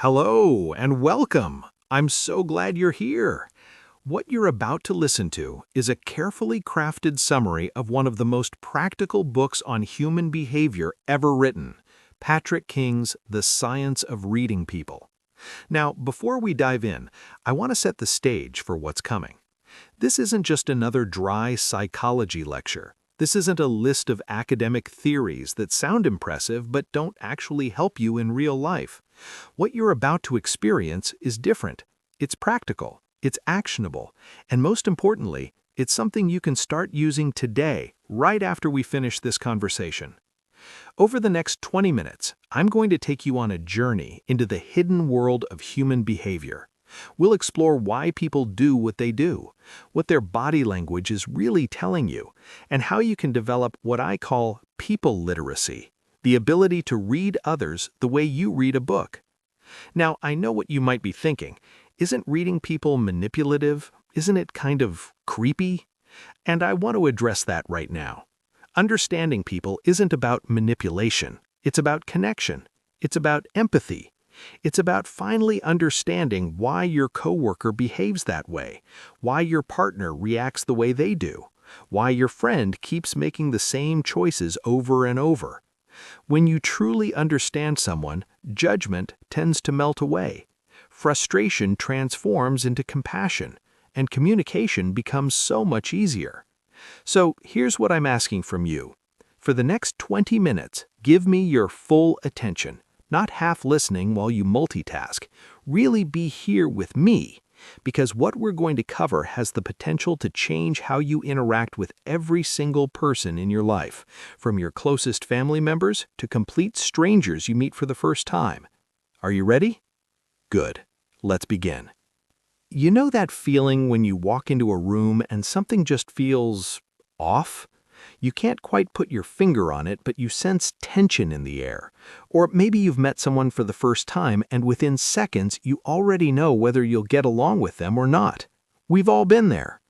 Hello and welcome. I'm so glad you're here. What you're about to listen to is a carefully crafted summary of one of the most practical books on human behavior ever written, Patrick King's The Science of Reading People. Now, before we dive in, I want to set the stage for what's coming. This isn't just another dry psychology lecture. This isn't a list of academic theories that sound impressive but don't actually help you in real life. What you're about to experience is different. It's practical, it's actionable, and most importantly, it's something you can start using today, right after we finish this conversation. Over the next 20 minutes, I'm going to take you on a journey into the hidden world of human behavior. We'll explore why people do what they do, what their body language is really telling you, and how you can develop what I call people literacy, the ability to read others the way you read a book. Now, I know what you might be thinking. Isn't reading people manipulative? Isn't it kind of creepy? And I want to address that right now. Understanding people isn't about manipulation. It's about connection. It's about empathy. It's about finally understanding why your coworker behaves that way, why your partner reacts the way they do, why your friend keeps making the same choices over and over. When you truly understand someone, judgment tends to melt away. Frustration transforms into compassion, and communication becomes so much easier. So here's what I'm asking from you. For the next 20 minutes, give me your full attention. Not half listening while you multitask. Really be here with me, because what we're going to cover has the potential to change how you interact with every single person in your life, from your closest family members to complete strangers you meet for the first time. Are you ready? Good. Let's begin. You know that feeling when you walk into a room and something just feels off? You can't quite put your finger on it, but you sense tension in the air. Or maybe you've met someone for the first time and within seconds you already know whether you'll get along with them or not. We've all been there.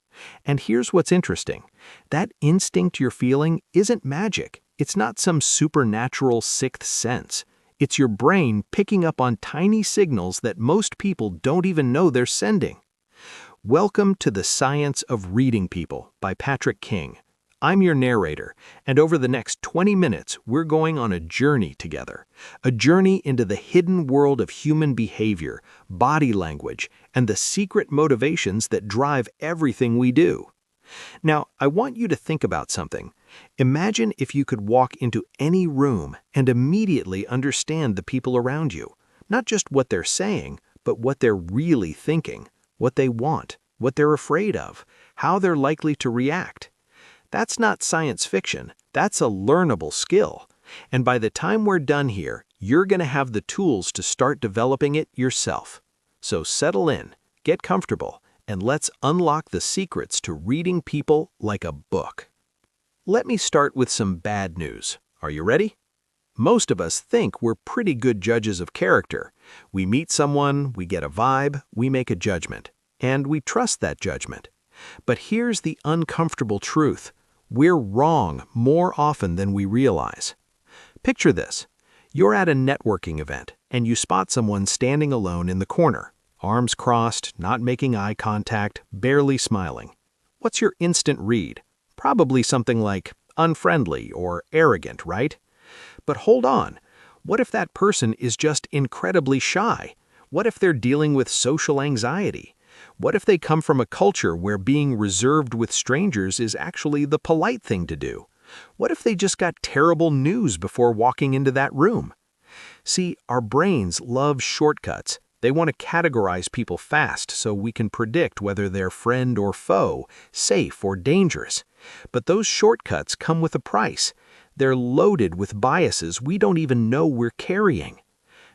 And here's what's interesting. That instinct you're feeling isn't magic. It's not some supernatural sixth sense. It's your brain picking up on tiny signals that most people don't even know they're sending. Welcome to The Science of Reading People by Patrick King. I'm your narrator, and over the next 20 minutes, we're going on a journey together. A journey into the hidden world of human behavior, body language, and the secret motivations that drive everything we do. Now, I want you to think about something. Imagine if you could walk into any room and immediately understand the people around you. Not just what they're saying, but what they're really thinking, what they want, what they're afraid of, how they're likely to react. That's not science fiction, that's a learnable skill. And by the time we're done here, you're going to have the tools to start developing it yourself. So settle in, get comfortable, and let's unlock the secrets to reading people like a book. Let me start with some bad news. Are you ready? Most of us think we're pretty good judges of character. We meet someone, we get a vibe, we make a judgment. And we trust that judgment. But here's the uncomfortable truth. We're wrong more often than we realize. Picture this. You're at a networking event, and you spot someone standing alone in the corner, arms crossed, not making eye contact, barely smiling. What's your instant read? Probably something like unfriendly or arrogant, right? But hold on. What if that person is just incredibly shy? What if they're dealing with social anxiety? What if they come from a culture where being reserved with strangers is actually the polite thing to do? What if they just got terrible news before walking into that room? See, our brains love shortcuts. They want to categorize people fast so we can predict whether they're friend or foe, safe or dangerous. But those shortcuts come with a price. They're loaded with biases we don't even know we're carrying.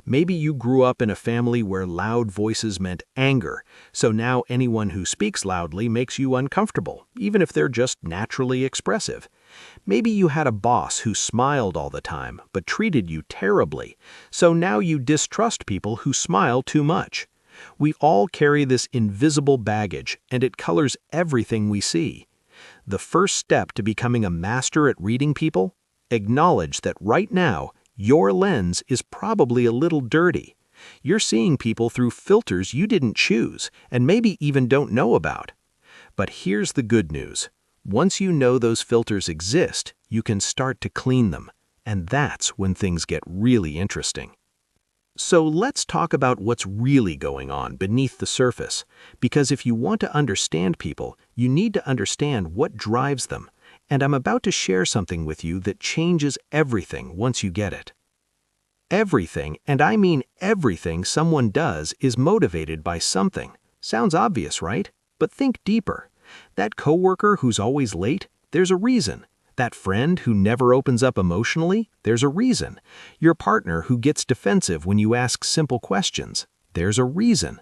Maybe you grew up in a family where loud voices meant anger, so now anyone who speaks loudly makes you uncomfortable, even if they're just naturally expressive. Maybe you had a boss who smiled all the time but treated you terribly, so now you distrust people who smile too much. We all carry this invisible baggage, and it colors everything we see. The first step to becoming a master at reading people? Acknowledge that right now, your lens is probably a little dirty. You're seeing people through filters you didn't choose and maybe even don't know about. But here's the good news. Once you know those filters exist, you can start to clean them. And that's when things get really interesting. So let's talk about what's really going on beneath the surface, because if you want to understand people, you need to understand what drives them. And I'm about to share something with you that changes everything once you get it. Everything, and I mean everything someone does is motivated by something. Sounds obvious, right? But think deeper. That coworker who's always late, there's a reason. That friend who never opens up emotionally, there's a reason. Your partner who gets defensive when you ask simple questions, there's a reason.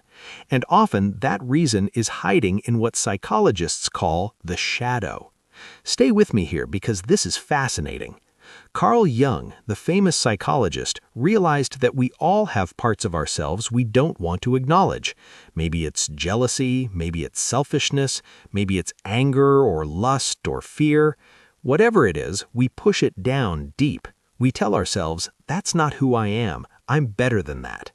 And often that reason is hiding in what psychologists call the shadow. Stay with me here because this is fascinating. Carl Jung, the famous psychologist, realized that we all have parts of ourselves we don't want to acknowledge. Maybe it's jealousy, maybe it's selfishness, maybe it's anger or lust or fear. Whatever it is, we push it down deep. We tell ourselves, that's not who I am, I'm better than that.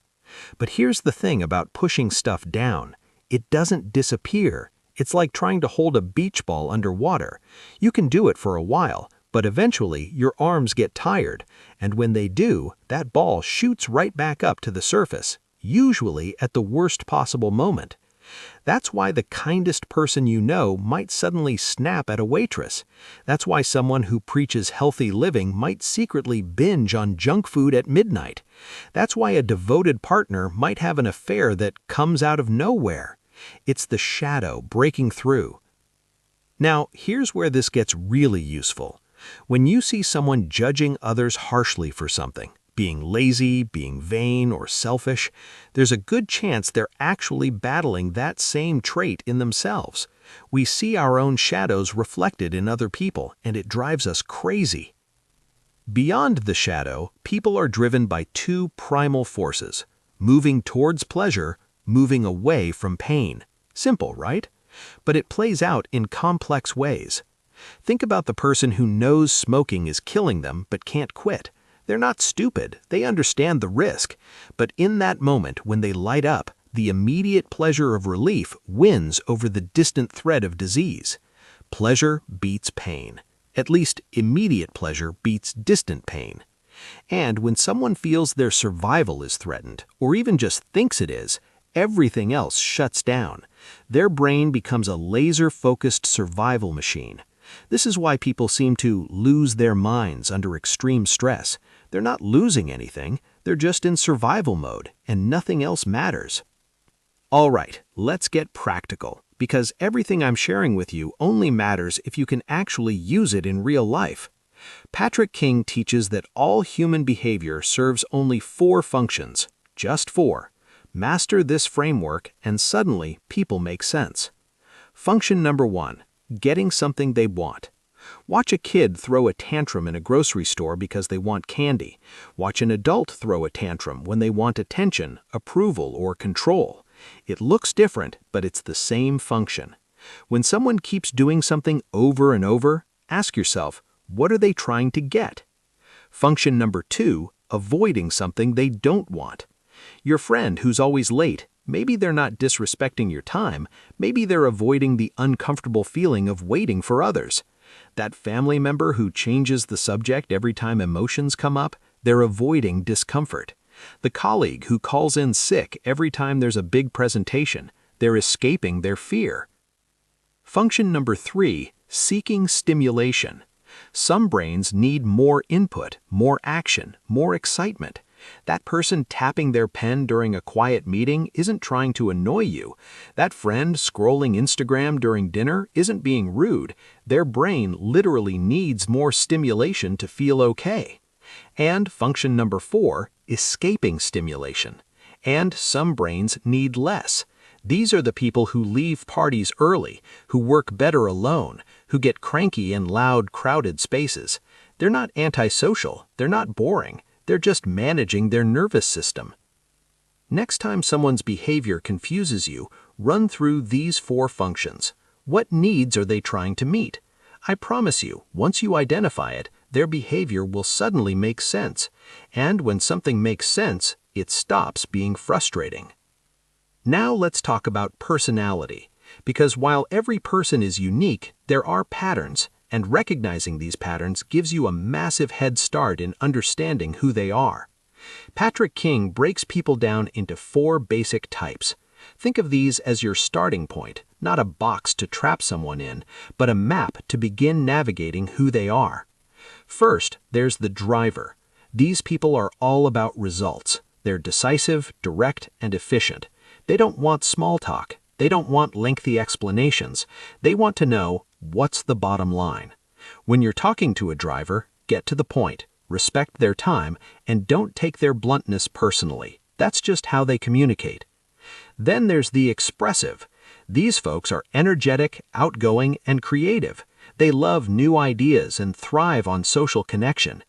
But here's the thing about pushing stuff down. It doesn't disappear. It's like trying to hold a beach ball underwater. You can do it for a while, but eventually your arms get tired, and when they do, that ball shoots right back up to the surface, usually at the worst possible moment. That's why the kindest person you know might suddenly snap at a waitress. That's why someone who preaches healthy living might secretly binge on junk food at midnight. That's why a devoted partner might have an affair that comes out of nowhere. It's the shadow breaking through. Now, here's where this gets really useful. When you see someone judging others harshly for something, being lazy, being vain, or selfish, there's a good chance they're actually battling that same trait in themselves. We see our own shadows reflected in other people, and it drives us crazy. Beyond the shadow, people are driven by two primal forces: moving towards pleasure, moving away from pain. Simple, right? But it plays out in complex ways. Think about the person who knows smoking is killing them but can't quit. They're not stupid, they understand the risk. But in that moment when they light up, the immediate pleasure of relief wins over the distant threat of disease. Pleasure beats pain. At least immediate pleasure beats distant pain. And when someone feels their survival is threatened, or even just thinks it is, everything else shuts down. Their brain becomes a laser-focused survival machine. This is why people seem to lose their minds under extreme stress. They're not losing anything, they're just in survival mode, and nothing else matters. All right, let's get practical, because everything I'm sharing with you only matters if you can actually use it in real life. Patrick King teaches that all human behavior serves only 4 functions, just 4. Master this framework, and suddenly people make sense. Function number 1, getting something they want. Watch a kid throw a tantrum in a grocery store because they want candy. Watch an adult throw a tantrum when they want attention, approval, or control. It looks different, but it's the same function. When someone keeps doing something over and over, ask yourself, what are they trying to get? Function number 2, avoiding something they don't want. Your friend who's always late, maybe they're not disrespecting your time, maybe they're avoiding the uncomfortable feeling of waiting for others. That family member who changes the subject every time emotions come up, they're avoiding discomfort. The colleague who calls in sick every time there's a big presentation, they're escaping their fear. Function number 3, seeking stimulation. Some brains need more input, more action, more excitement. That person tapping their pen during a quiet meeting isn't trying to annoy you. That friend scrolling Instagram during dinner isn't being rude. Their brain literally needs more stimulation to feel okay. And function number 4, escaping stimulation. And some brains need less. These are the people who leave parties early, who work better alone, who get cranky in loud, crowded spaces. They're not antisocial, they're not boring. They're just managing their nervous system. Next time someone's behavior confuses you, run through these 4 functions. What needs are they trying to meet? I promise you, once you identify it, their behavior will suddenly make sense. And when something makes sense, it stops being frustrating. Now let's talk about personality, because while every person is unique, there are patterns, and recognizing these patterns gives you a massive head start in understanding who they are. Patrick King breaks people down into 4 basic types. Think of these as your starting point, not a box to trap someone in, but a map to begin navigating who they are. First, there's the driver. These people are all about results. They're decisive, direct, and efficient. They don't want small talk. They don't want lengthy explanations. They want to know, what's the bottom line? When you're talking to a driver, get to the point, respect their time, and don't take their bluntness personally. That's just how they communicate. Then there's the expressive. These folks are energetic, outgoing, and creative. They love new ideas and thrive on social connection.